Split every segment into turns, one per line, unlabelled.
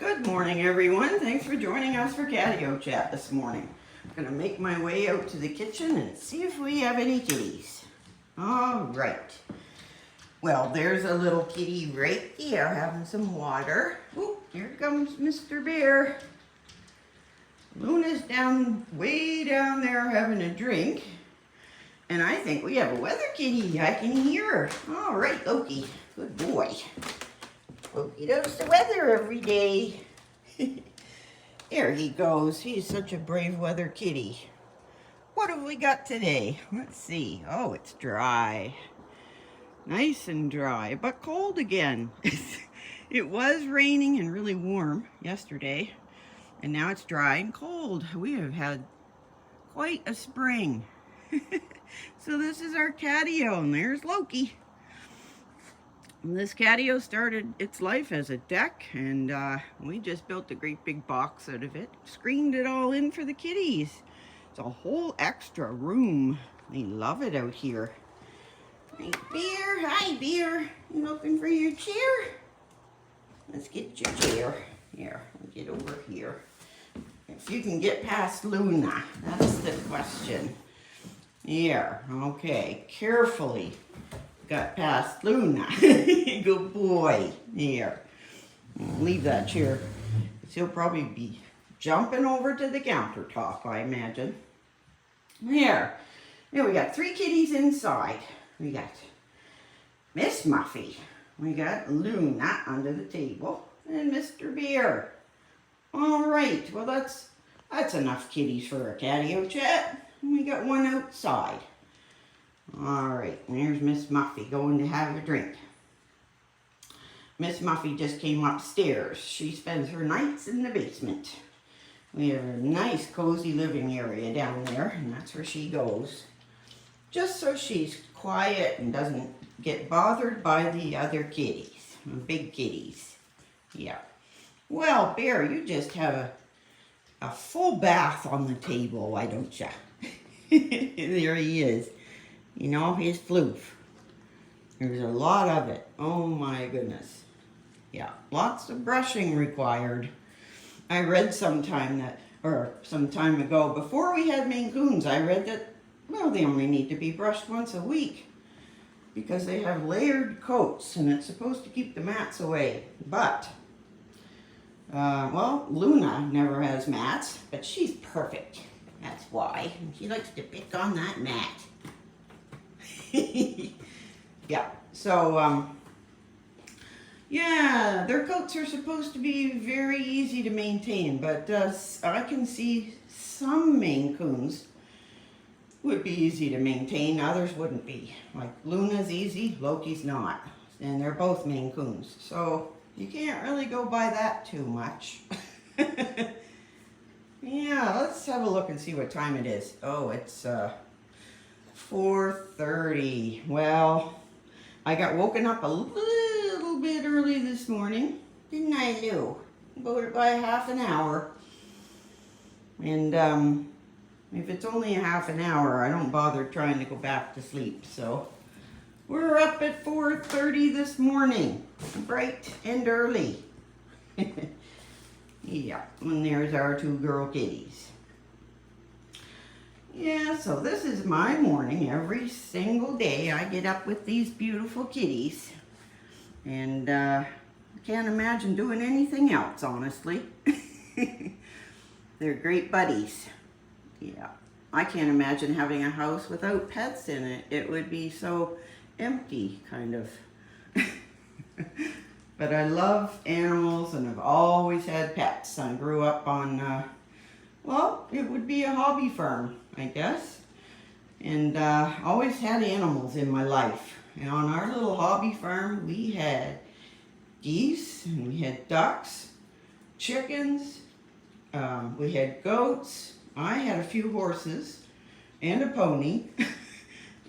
Good morning, everyone. Thanks for joining us for Catio Chat this morning. I'm going to make my way out to the kitchen and see if we have any kitties. All right. Well, there's a little kitty right there having some water. Oh, here comes Mr. Bear. Luna's way down there having a drink. And I think we have a weather kitty. I can hear her. All right, Loki. Good boy. Loki does the weather every day. There he goes. He's such a brave weather kitty. What have we got today? Let's see. Oh, it's dry. Nice and dry, but cold again. It was raining and really warm yesterday, and now it's dry and cold. We have had quite a spring. So this is our catio, and there's Loki. This catio started its life as a deck, and we just built a great big box out of it. Screened it all in for the kitties. It's a whole extra room. They love it out here. Hey, Bear. Hi, Bear. You looking for your chair? Let's get your chair. Here, we'll get over here. If you can get past Luna, that's the question. Here, okay, carefully. Got past Luna. Good boy. Here. Leave that chair. He'll probably be jumping over to the countertop, I imagine. Here. Here we got 3 kitties inside. We got Miss Muffy. We got Luna under the table. And Mr. Bear. All right. Well, that's enough kitties for a catio chat. And we got one outside. All right, and there's Miss Muffy going to have a drink. Miss Muffy just came upstairs. She spends her nights in the basement. We have a nice cozy living area down there, and that's where she goes. Just so she's quiet and doesn't get bothered by the other kitties, the big kitties. Yeah. Well, Bear, you just have a full bath on the table, why don't you? There he is. You know, his floof. There's a lot of it. Oh my goodness. Yeah, lots of brushing required. I read some time ago, before we had mainecoons, I read that, well, they only need to be brushed once a week because they have layered coats and it's supposed to keep the mats away. But, well, Luna never has mats, but she's perfect. That's why. She likes to pick on that mat. Yeah, so, yeah, their coats are supposed to be very easy to maintain, but I can see some mainecoons would be easy to maintain, others wouldn't be. Like Luna's easy, Loki's not, and they're both mainecoons, so you can't really go by that too much. Yeah, let's have a look and see what time it is. Oh, it's 4:30. Well, I got woken up a little bit early this morning, didn't I, Lou? About by half an hour. And if it's only a half an hour, I don't bother trying to go back to sleep. So we're up at 4:30 this morning, bright and early. Yeah, and there's our 2 girl kitties. Yeah, so this is my morning. Every single day I get up with these beautiful kitties. And I can't imagine doing anything else, honestly. They're great buddies. Yeah, I can't imagine having a house without pets in it. It would be so empty, kind of. But I love animals and I've always had pets. I grew up on, well, it would be a hobby farm, I guess. And always had animals in my life. And on our little hobby farm, we had geese, and we had ducks, chickens, we had goats. I had a few horses and a pony.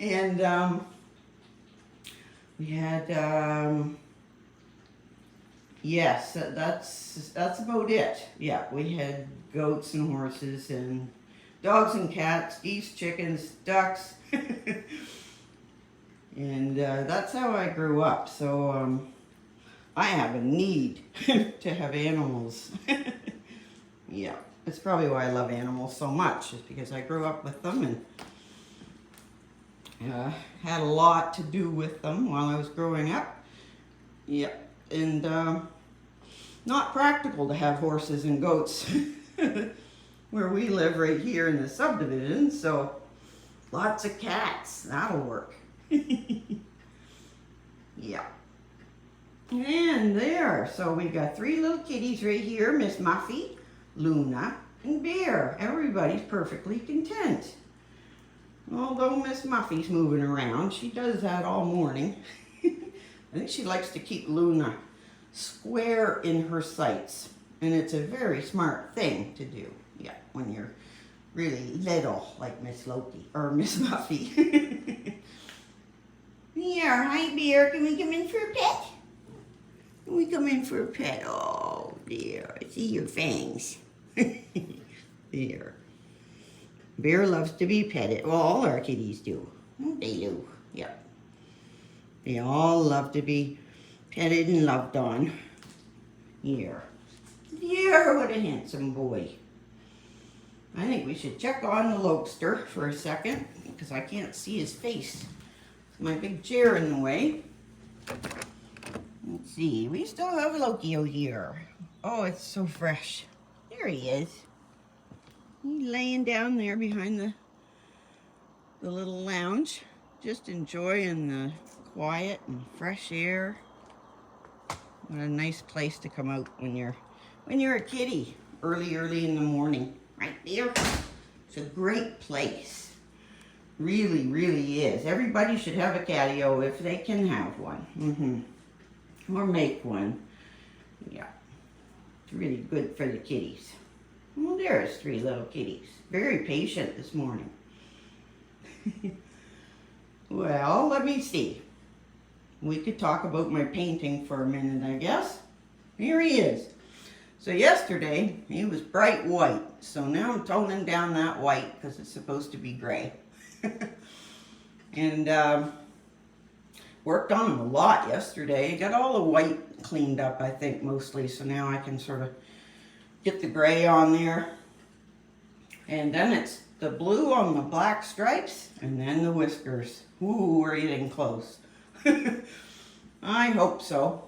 And we had, yes, that's about it. Yeah, we had goats and horses and dogs and cats, geese, chickens, ducks. And that's how I grew up. So I have a need to have animals. Yeah, that's probably why I love animals so much, is because I grew up with them and had a lot to do with them while I was growing up. Yeah, and not practical to have horses and goats where we live right here in the subdivision, so lots of cats, that'll work. Yeah. And there, so we got 3 little kitties right here, Miss Muffy, Luna, and Bear. Everybody's perfectly content. Although Miss Muffy's moving around, she does that all morning. I think she likes to keep Luna square in her sights, and it's a very smart thing to do. Yeah, when you're really little, like Miss Loki or Miss Muffy. Here, hi Bear, can we come in for a pet? Can we come in for a pet? Oh dear, I see your fangs. There. Bear loves to be petted. Well, all our kitties do. They do. Yep. They all love to be petted and loved on. Here. Here, what a handsome boy. I think we should check on the Lokester for a second, because I can't see his face. My big chair in the way. Let's see, we still have Lokio here. Oh, it's so fresh. There he is. He's laying down there behind the little lounge, just enjoying the quiet and fresh air. What a nice place to come out when you're a kitty, early in the morning. Right there. It's a great place. Really, really is. Everybody should have a catio if they can have one. Or make one. Yeah. It's really good for the kitties. Well, there's 3 little kitties. Very patient this morning. Well, let me see. We could talk about my painting for a minute, I guess. Here he is. So yesterday, he was bright white. So now I'm toning down that white because it's supposed to be gray. And worked on him a lot yesterday. Got all the white cleaned up, I think, mostly. So now I can sort of get the gray on there. And then it's the blue on the black stripes. And then the whiskers. Ooh, we're getting close. I hope so.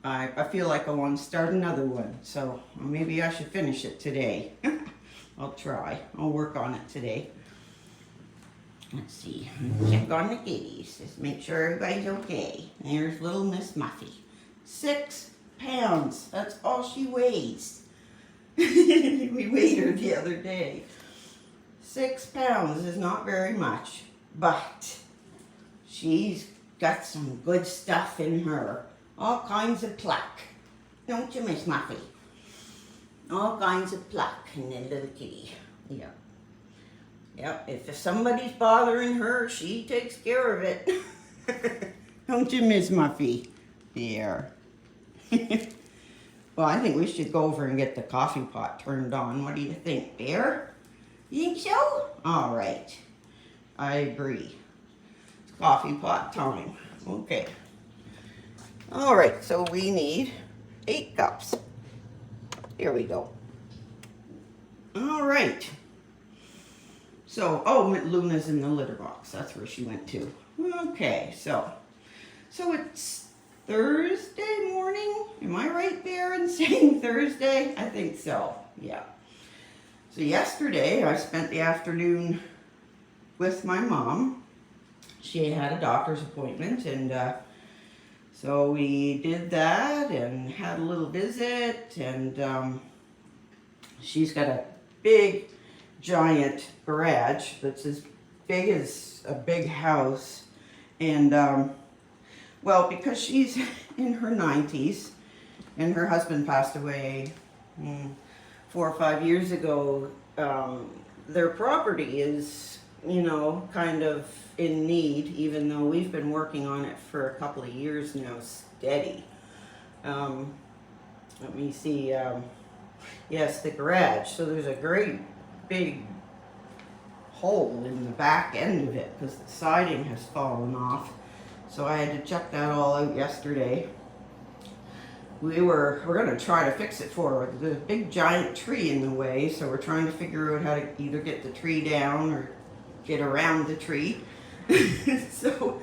I feel like I want to start another one. So maybe I should finish it today. I'll try. I'll work on it today. Let's see. Check on the kitties. Just make sure everybody's okay. There's little Miss Muffy. 6 pounds. That's all she weighs. We weighed her the other day. 6 pounds is not very much, but she's got some good stuff in her. All kinds of pluck. Don't you, Miss Muffy? All kinds of pluck in the little kitty. Yeah. Yep, if somebody's bothering her, she takes care of it. Don't you, Miss Muffy? There. Well, I think we should go over and get the coffee pot turned on. What do you think, Bear? You think so? All right. I agree. It's coffee pot time. Okay. All right, so we need 8 cups. Here we go. All right. So, oh, Luna's in the litter box. That's where she went to. Okay, so it's Thursday morning. Am I right there in saying Thursday? I think so, yeah. So yesterday, I spent the afternoon with my mom. She had a doctor's appointment, and so we did that and had a little visit, and she's got a big, giant garage that's as big as a big house. And well, because she's in her 90s and her husband passed away 4 or 5 years ago, their property is, you know, kind of in need, even though we've been working on it for a couple of years now, steady. Let me see. Yes, the garage. So there's a great big hole in the back end of it because the siding has fallen off. So I had to check that all out yesterday. we're going to try to fix it for her. There's a big giant tree in the way, so we're trying to figure out how to either get the tree down or get around the tree. So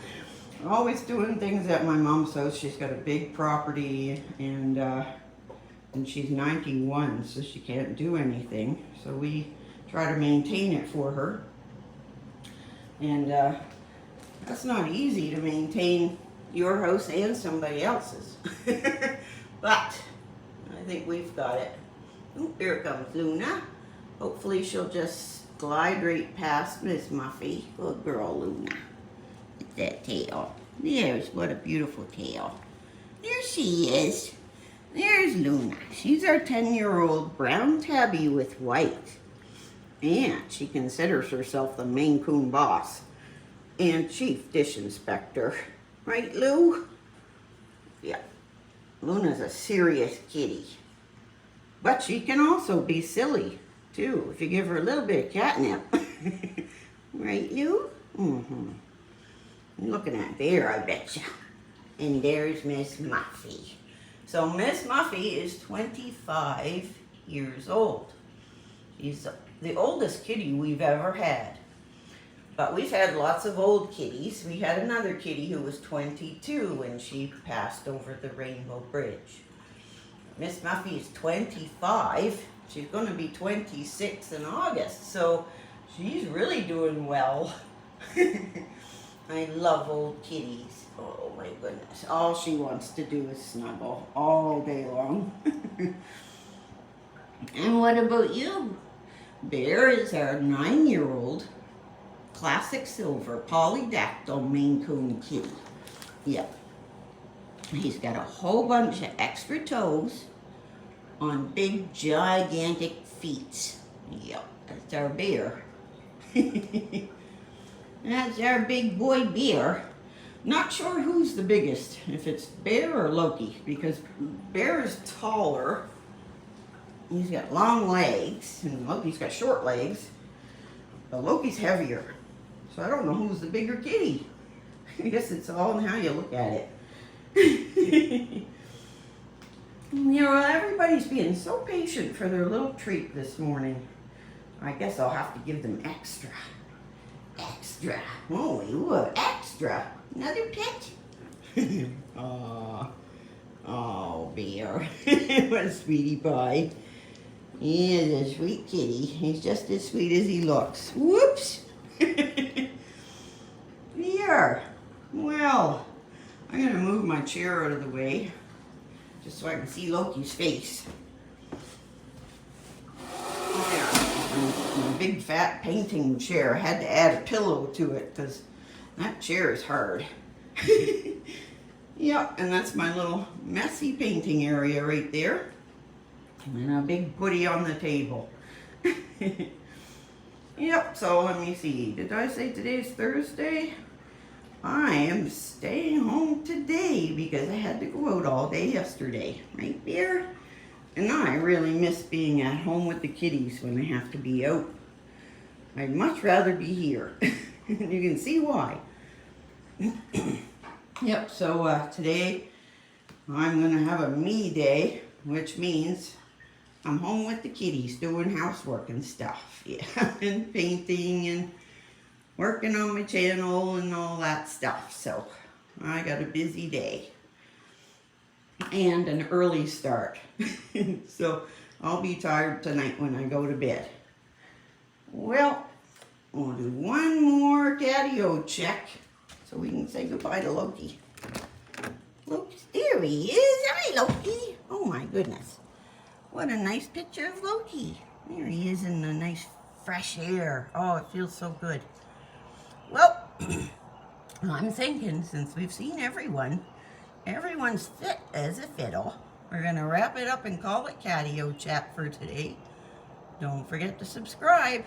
always doing things at my mom's house. She's got a big property, and she's 91, so she can't do anything. So we try to maintain it for her. And that's not easy to maintain your house and somebody else's. But I think we've got it. Oh, here comes Luna. Hopefully she'll just glide right past Miss Muffy. Good girl, Luna. Look at that tail. There's, what a beautiful tail. There she is. There's Luna. She's our 10-year-old brown tabby with white. And she considers herself the Maine Coon boss and chief dish inspector. Right, Lou? Yeah. Luna's a serious kitty. But she can also be silly, too, if you give her a little bit of catnip. Right, Lou? Mm-hmm. Looking at there, I betcha. And there's Miss Muffy. So Miss Muffy is 25 years old. She's the oldest kitty we've ever had. But we've had lots of old kitties. We had another kitty who was 22 when she passed over the Rainbow Bridge. Miss Muffy is 25. She's going to be 26 in August. So she's really doing well. I love old kitties. Oh my goodness. All she wants to do is snuggle all day long. And what about you? Bear is our 9-year-old classic silver polydactyl Maine Coon kitty. Yep. He's got a whole bunch of extra toes on big gigantic feet. Yep, that's our bear. That's our big boy Bear. Not sure who's the biggest, if it's Bear or Loki, because Bear is taller. He's got long legs, and Loki's got short legs. But Loki's heavier. So I don't know who's the bigger kitty. I guess it's all in how you look at it. You know, everybody's being so patient for their little treat this morning. I guess I'll have to give them extra. Extra. Holy, what? Extra. Another pet? Aww. Oh, Bear. What a sweetie pie. He is a sweet kitty. He's just as sweet as he looks. Whoops. Here. Well, I'm going to move my chair out of the way just so I can see Loki's face. There. My big fat painting chair. I had to add a pillow to it because that chair is hard. Yep, and that's my little messy painting area right there. And a big putty on the table. Yep, so let me see. Did I say today's Thursday? I am staying home today because I had to go out all day yesterday. Right, Bear? And I really miss being at home with the kitties when they have to be out. I'd much rather be here. You can see why. Yep, so today I'm going to have a me day, which means I'm home with the kitties doing housework and stuff. Yeah, and painting and working on my channel and all that stuff. So I got a busy day and an early start. So I'll be tired tonight when I go to bed. Well, we'll do one more Catio check so we can say goodbye to Loki. Loki, there he is. Hi, Loki. Oh my goodness. What a nice picture of Loki. There he is in the nice fresh air. Oh, it feels so good. Well, I'm thinking since we've seen everyone's fit as a fiddle, we're going to wrap it up and call it Catio Chat for today. Don't forget to subscribe.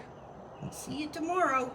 And see you tomorrow.